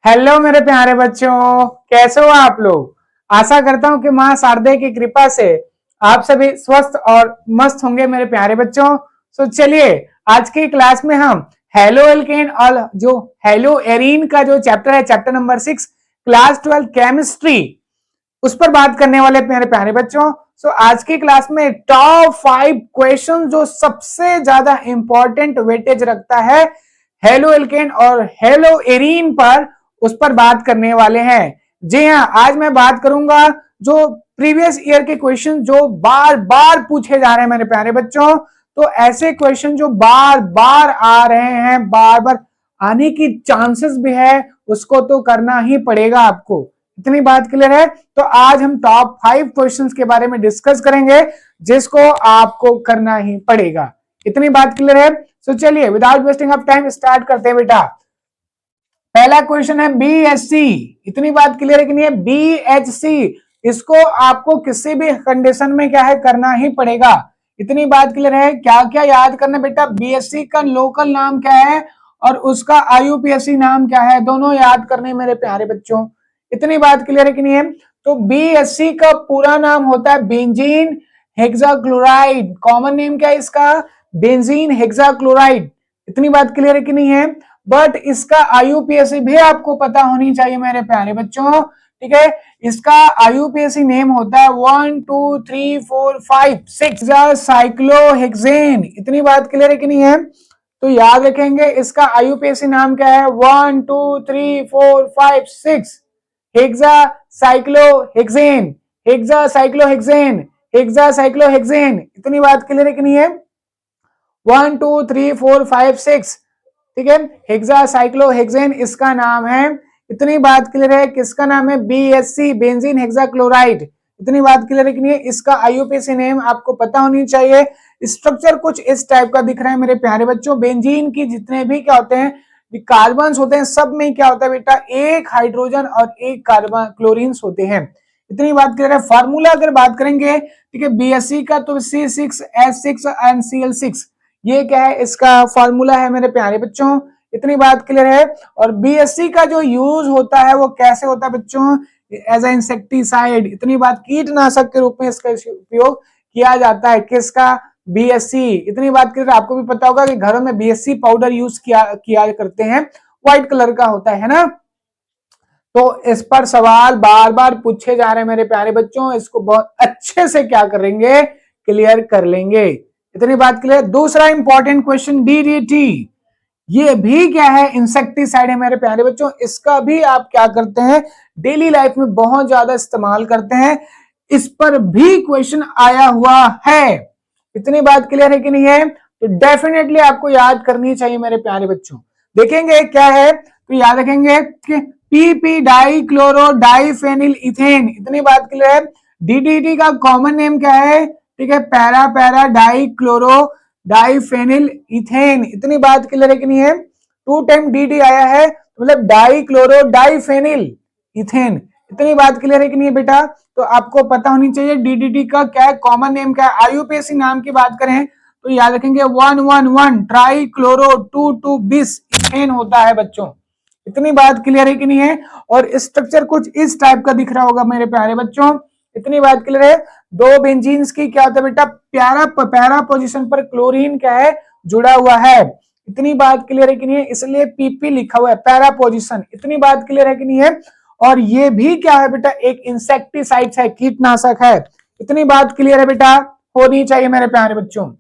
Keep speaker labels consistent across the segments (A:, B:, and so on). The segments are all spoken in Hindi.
A: हेलो मेरे प्यारे बच्चों, कैसे हो आप लोग। आशा करता हूं कि मां शारदे की कृपा से आप सभी स्वस्थ और मस्त होंगे मेरे प्यारे बच्चों। तो चलिए आज की क्लास में हम हेलो एल्केन और जो हेलो एरीन का जो चैप्टर है, चैप्टर नंबर 6, क्लास 12 केमिस्ट्री, उस पर बात करने वाले मेरे प्यारे बच्चों। सो आज की क्लास में टॉप 5 क्वेश्चन जो सबसे ज्यादा इंपॉर्टेंट वेटेज रखता है हेलो एल्केन और हेलो एरीन पर, उस पर बात करने वाले हैं। जी हाँ, आज मैं बात करूंगा जो प्रीवियस ईयर के क्वेश्चन जो बार बार पूछे जा रहे हैं मेरे प्यारे बच्चों। तो ऐसे क्वेश्चन जो बार बार आ रहे हैं, बार बार आने की चांसेस भी है, उसको तो करना ही पड़ेगा आपको। इतनी बात क्लियर है। तो आज हम टॉप 5 क्वेश्चंस के बारे में डिस्कस करेंगे जिसको आपको करना ही पड़ेगा। इतनी बात क्लियर है। तो चलिए without wasting of time start करते हैं बेटा। पहला क्वेश्चन है बीएससी। इतनी बात क्लियर है कि नहीं है? बीएचसी, इसको आपको किसी भी कंडीशन में क्या है, करना ही पड़ेगा। इतनी बात क्लियर है। क्या क्या याद करना बेटा? बीएससी का लोकल नाम क्या है और उसका आईयूपीएसी नाम क्या है, दोनों याद करने मेरे प्यारे बच्चों। इतनी बात क्लियर है कि नहीं है? तो बीएससी का पूरा नाम होता है बेंजीन हेक्साक्लोराइड। कॉमन नेम क्या है इसका? Benzene hexachloride. इतनी बात क्लियर है कि नहीं है? बट इसका आईयूपीएसी भी आपको पता होनी चाहिए मेरे प्यारे बच्चों। ठीक है, इसका आईयूपीएसी नेम होता है 1 2 3 4 5 6 साइक्लोहेक्सेन। इतनी बात क्लियर है कि नहीं है? तो याद रखेंगे इसका आईयूपीएसी नाम क्या है? 1 2 3 4 5 6 hexa cyclohexane, hexa cyclohexane, hexa cyclohexane. इतनी बात क्लियर है कि नहीं है? 1 2 3 4 5 6, ठीक है, हेक्सासाइक्लोहेक्सेन इसका नाम है। इतनी बात क्लियर है। किसका नाम है? BSc, benzene hexachloride. इतनी बात क्लियर है कि नहीं? इसका आईयूपीएसी नेम आपको पता होनी चाहिए। स्ट्रक्चर कुछ इस टाइप का दिख रहा है मेरे प्यारे बच्चों। बेंजीन की जितने भी क्या होते हैं, कार्बन होते हैं, सब में क्या होता है बेटा? एक हाइड्रोजन और एक कार्बन क्लोरीन होते हैं। इतनी बात क्लियर है। फार्मूला अगर बात करेंगे, ठीक है, बीएससी का, तो C6H6 एंड Cl6, ये क्या है? इसका फॉर्मूला है मेरे प्यारे बच्चों। इतनी बात क्लियर है। और बीएससी का जो यूज होता है वो कैसे होता है बच्चों? As a insecticide. इतनी बात, कीटनाशक के रूप में इसका उपयोग किया जाता है। किसका? बीएससी। इतनी बात क्लियर। आपको भी पता होगा कि घरों में बीएससी पाउडर यूज किया करते हैं, व्हाइट कलर का होता है ना। तो इस पर सवाल बार बार पूछे जा रहे हैं मेरे प्यारे बच्चों, इसको बहुत अच्छे से क्या करेंगे? क्लियर कर लेंगे। इतनी बात क्लियर। दूसरा इंपॉर्टेंट क्वेश्चन डीडीटी, ये भी क्या है? इंसेक्टिसाइड है मेरे प्यारे बच्चों। इसका भी आप क्या करते हैं? डेली लाइफ में बहुत ज्यादा इस्तेमाल करते हैं। इस पर भी क्वेश्चन आया हुआ है। इतनी बात क्लियर है कि नहीं है? तो डेफिनेटली आपको याद करनी चाहिए मेरे प्यारे बच्चों। देखेंगे क्या है, तो याद रखेंगे कि PP die chloro diphenyl ethane. इतनी बात क्लियर है। डीडीटी का कॉमन नेम क्या है? ठीक है, para para die chloro diphenyl ethane. इतनी बात क्लियर है कि नहीं है? 2 टाइम डी आया है, मतलब डाई क्लोरो डाईफेनिल इथेन। इतनी बात क्लियर है कि नहीं है बेटा? तो आपको पता होनी चाहिए डीडीटी का क्या है, कॉमन नेम क्या है। आईयूपीएसी नाम की बात करें तो याद रखेंगे 111 ट्राई क्लोरो 2 बिस इथेन होता है बच्चों। इतनी बात क्लियर है कि नहीं है? और स्ट्रक्चर कुछ इस टाइप का दिख रहा होगा मेरे प्यारे बच्चों। इतनी बात क्लियर है। दो बेंजीन्स की क्या होता है बेटा? पैरा पोजीशन पर क्लोरीन क्या है? जुड़ा हुआ है। इतनी बात क्लियर है कि नहीं है? इसलिए पीपी लिखा हुआ है, पैरा पोजीशन। इतनी बात क्लियर है कि नहीं है? और ये भी क्या है बेटा? एक इंसेक्टिसाइड है, कीटनाशक है। इतनी बात क्लियर है बेटा? होनी चाहिए मेरे प्यारे बच्चों।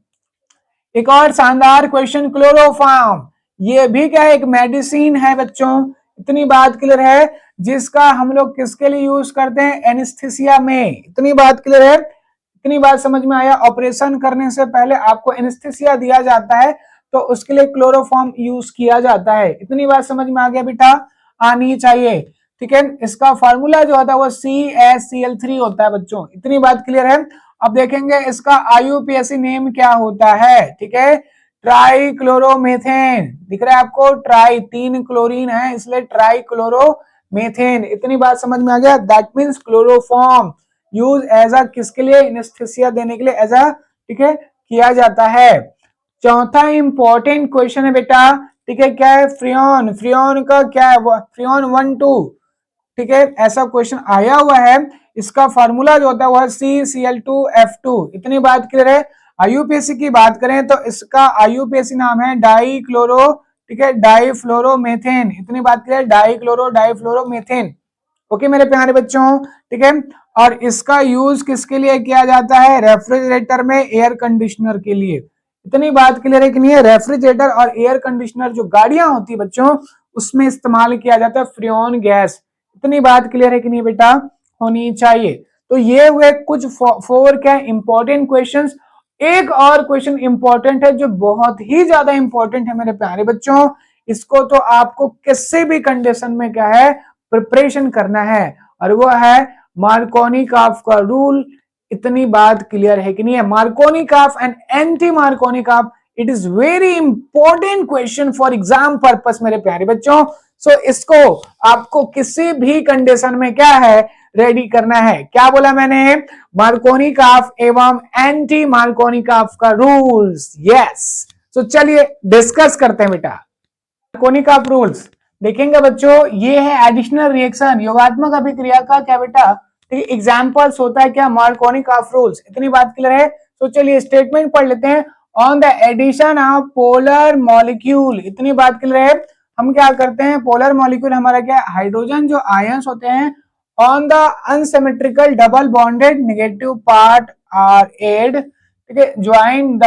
A: एक और शानदार क्वेश्चन, क्लोरोफॉर्म, ये भी क्या है? एक मेडिसिन है बच्चों। इतनी बात क्लियर है। जिसका हम लोग किसके लिए यूज करते हैं? एनेस्थीसिया में। इतनी बात क्लियर है। इतनी बात समझ में आया? ऑपरेशन करने से पहले आपको एनेस्थीसिया दिया जाता है, तो उसके लिए क्लोरोफॉर्म यूज किया जाता है। इतनी बात समझ में आ गया बेटा? आनी चाहिए। ठीक है, इसका फॉर्मूला जो होता है वो CaCl3 होता है बच्चों। इतनी बात क्लियर है। अब देखेंगे इसका आईयूपीएसी नेम क्या होता है। ठीक है, ट्राई क्लोरोमेथेन। दिख रहा है आपको? ट्राई, 3 क्लोरीन है इसलिए ट्राई क्लोरोमेथेन। इतनी बात समझ में आ गया? That means chloroform use as a किसके लिए? एनेस्थीसिया देने के लिए एज अ, ठीक है, किया जाता है। चौथा इंपॉर्टेंट क्वेश्चन है बेटा, ठीक है, क्या है फ्रियोन, फ्रियोन का क्या है, फ्रियोन 1 2, ठीक है, ऐसा क्वेश्चन आया हुआ है। इसका फॉर्मूला जो होता है वो है CCl2F2। इतनी बात क्लियर है। आईयूपीएसी की बात करें तो इसका आईयूपीएसी नाम है डाइक्लोरो, ठीक है, डाइफ्लोरोमेथेन। इतनी बात क्लियर, डाइफ्लोरोमेथेन। ओके मेरे प्यारे बच्चों, ठीक है। और इसका यूज किसके लिए किया जाता है, रेफ्रिजरेटर में एयर कंडीशनर के लिए। इतनी बात क्लियर है कि नहीं है, रेफ्रिजरेटर और एयर कंडीशनर जो गाड़ियां होती है बच्चों, उसमें इस्तेमाल किया जाता है फ्रियोन गैस। इतनी बात क्लियर है कि नहीं बेटा, होनी चाहिए। तो ये हुए कुछ 4 क्या इंपॉर्टेंट क्वेश्चंस। एक और क्वेश्चन इंपॉर्टेंट है जो बहुत ही ज्यादा इंपॉर्टेंट है मेरे प्यारे बच्चों। इसको तो आपको किसी भी कंडीशन में क्या है प्रिपरेशन करना है, और वो है मार्कोनी-काफ का रूल। इतनी बात क्लियर है कि नहीं है, Markovnikov and anti Markovnikov, it is very important question for exam purpose मेरे प्यारे बच्चों। सो इसको आपको किसी भी कंडीशन में क्या है रेडी करना है। क्या बोला मैंने, मार्कोनी-काफ एवं एंटी मार्कोनी-काफ का रूल्स। यस, सो चलिए डिस्कस करते हैं बेटा। मार्कोनी-काफ रूल्स देखेंगे बच्चों, ये है एडिशनल रिएक्शन, योगात्मक अभिक्रिया का क्या बेटा, ठीक, एग्जांपल्स होता है क्या, मार्कोनी-काफ रूल्स। इतनी बात क्लियर है। तो चलिए स्टेटमेंट पढ़ लेते हैं। On the addition of polar molecule, इतनी बात क्लियर है। हम क्या करते हैं, पोलर मॉलिक्यूल हमारा क्या, हाइड्रोजन जो आयंस होते हैं, on the unsymmetrical double bonded negative part are add, ठीक है, ज्वाइन द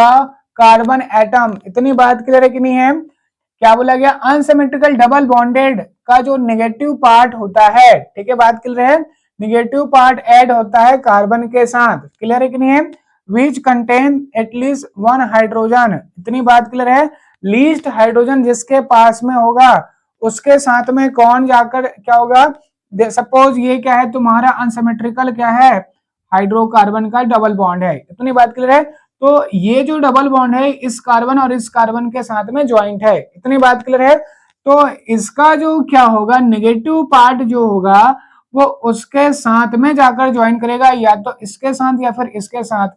A: कार्बन एटम। इतनी बात क्लियर है कि नहीं है। क्या बोला गया, अनसिमेट्रिकल डबल बॉन्डेड का जो नेगेटिव पार्ट होता है, ठीक है, बात क्लियर है, नेगेटिव पार्ट ऐड होता है कार्बन के साथ। क्लियर है कि नहीं है, विच कंटेन एटलीस्ट 1 हाइड्रोजन। इतनी बात क्लियर है। लीस्ट हाइड्रोजन जिसके पास में होगा उसके साथ में कौन जाकर क्या होगा, सपोज ये क्या है तुम्हारा अनसिमेट्रिकल क्या है, हाइड्रोकार्बन का डबल बॉन्ड है। इतनी बात क्लियर है। तो ये जो डबल बॉन्ड है इस कार्बन और इस कार्बन के साथ में ज्वाइंट है। इतनी बात क्लियर है। तो इसका जो क्या होगा, नेगेटिव पार्ट जो होगा वो उसके साथ में जाकर ज्वाइन करेगा, या तो इसके साथ या फिर इसके साथ।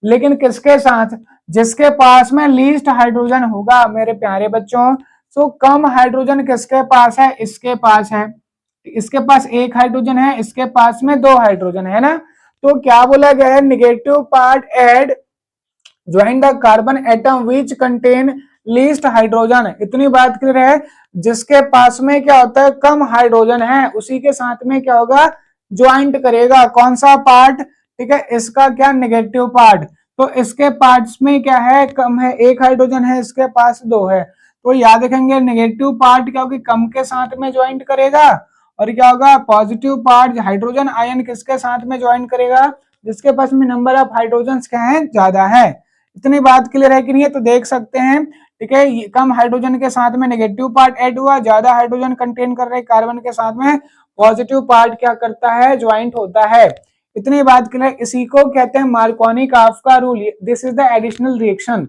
A: लेकिन किसके साथ, जिसके पास में लीस्ट हाइड्रोजन होगा मेरे प्यारे बच्चों। तो कम हाइड्रोजन किसके पास है, इसके पास है। इसके पास 1 हाइड्रोजन है, इसके पास में 2 हाइड्रोजन है ना। तो क्या बोला गया है, negative part add join the carbon atom which contain least hydrogen. इतनी बात क्लियर है। जिसके पास में क्या होता है, कम हाइड्रोजन है, उसी के साथ में क्या होगा, ज्वाइंट करेगा। कौन सा पार्ट, ठीक है, इसका क्या, नेगेटिव पार्ट। तो इसके पार्ट्स में क्या है, कम है, 1 हाइड्रोजन है, इसके पास 2 है। तो याद रखेंगे नेगेटिव पार्ट क्या होगी, कम के साथ में ज्वाइंट करेगा, और क्या होगा, पॉजिटिव पार्ट हाइड्रोजन आयन किसके साथ में ज्वाइन करेगा, जिसके पास में नंबर ऑफ हाइड्रोजन क्या है, ज्यादा है। इतनी बात क्लियर है कि नहीं है। तो देख सकते हैं, ठीक है, कम हाइड्रोजन के साथ में नेगेटिव पार्ट ऐड हुआ, ज्यादा हाइड्रोजन कंटेन कर रहे कार्बन के साथ में पॉजिटिव पार्ट क्या करता है, ज्वाइंट होता है। इतनी बात क्लियर, इसी को कहते हैं मार्कोनी-काफ का rule. This is the additional reaction.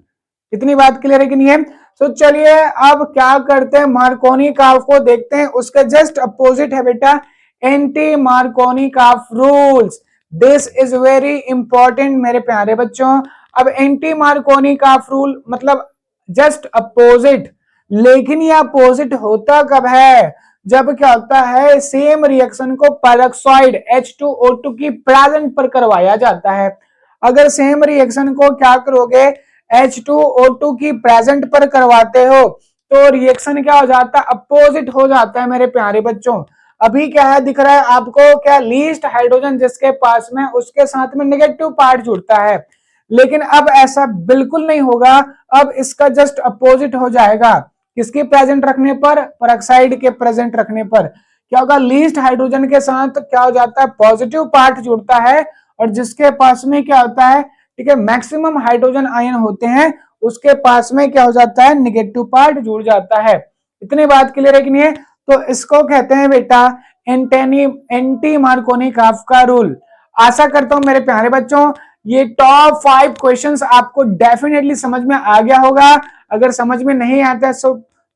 A: इतनी बात क्लियर है कि नहीं है। तो चलिए अब क्या करते हैं, मार्कोनी-काफ को देखते हैं। उसके जस्ट अपोजिट है बेटा anti Markovnikov rules. This is very important मेरे प्यारे बच्चों। अब एंटी मार्कोनी-काफ रूल मतलब जस्ट अपोजिट, लेकिन ये अपोजिट होता कब है, जब क्या होता है, सेम रिएक्शन को पेरोक्साइड H2O2 की प्रेजेंट पर करवाया जाता है। अगर सेम रिएक्शन को क्या करोगे, H2O2 की प्रेजेंट पर करवाते हो तो रिएक्शन क्या हो जाता है, अपोजिट हो जाता है मेरे प्यारे बच्चों। अभी क्या है दिख रहा है आपको, क्या लीस्ट हाइड्रोजन जिसके पास में उसके साथ में नेगेटिव पार्ट जुड़ता है। लेकिन अब ऐसा बिल्कुल नहीं होगा, अब इसका जस्ट अपोजिट हो जाएगा। किसके प्रेजेंट रखने पर, पेरोक्साइड के प्रेजेंट रखने पर क्या होगा, लीस्ट हाइड्रोजन के साथ क्या हो जाता है, पॉजिटिव पार्ट जुड़ता है, और जिसके पास में क्या होता है, ठीक है, मैक्सिमम हाइड्रोजन आयन होते हैं, उसके पास में क्या हो जाता है, नेगेटिव पार्ट जुड़ जाता है। इतनी बात क्लियर है कि नहीं है। तो इसको कहते हैं बेटा एंटी मार्कोनी-काफ का रूल। आशा करता हूं मेरे प्यारे बच्चों ये टॉप 5 क्वेश्चंस आपको डेफिनेटली समझ में आ गया होगा। अगर समझ में नहीं आता है तो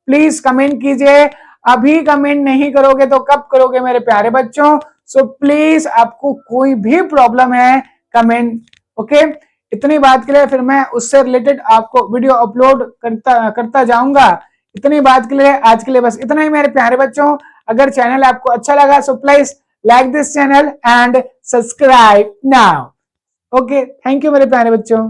A: प्लीज कमेंट कीजिए। अभी कमेंट नहीं करोगे तो कब करोगे मेरे प्यारे बच्चों। सो प्लीज आपको कोई भी प्रॉब्लम है कमेंट, ओके। इतनी बात के लिए फिर मैं उससे रिलेटेड आपको वीडियो अपलोड करता जाऊंगा। इतनी बात के लिए आज के लिए बस इतना ही मेरे प्यारे बच्चों। अगर चैनल आपको अच्छा लगा so please like this channel and subscribe now. Okay, thank you मेरे प्यारे बच्चों।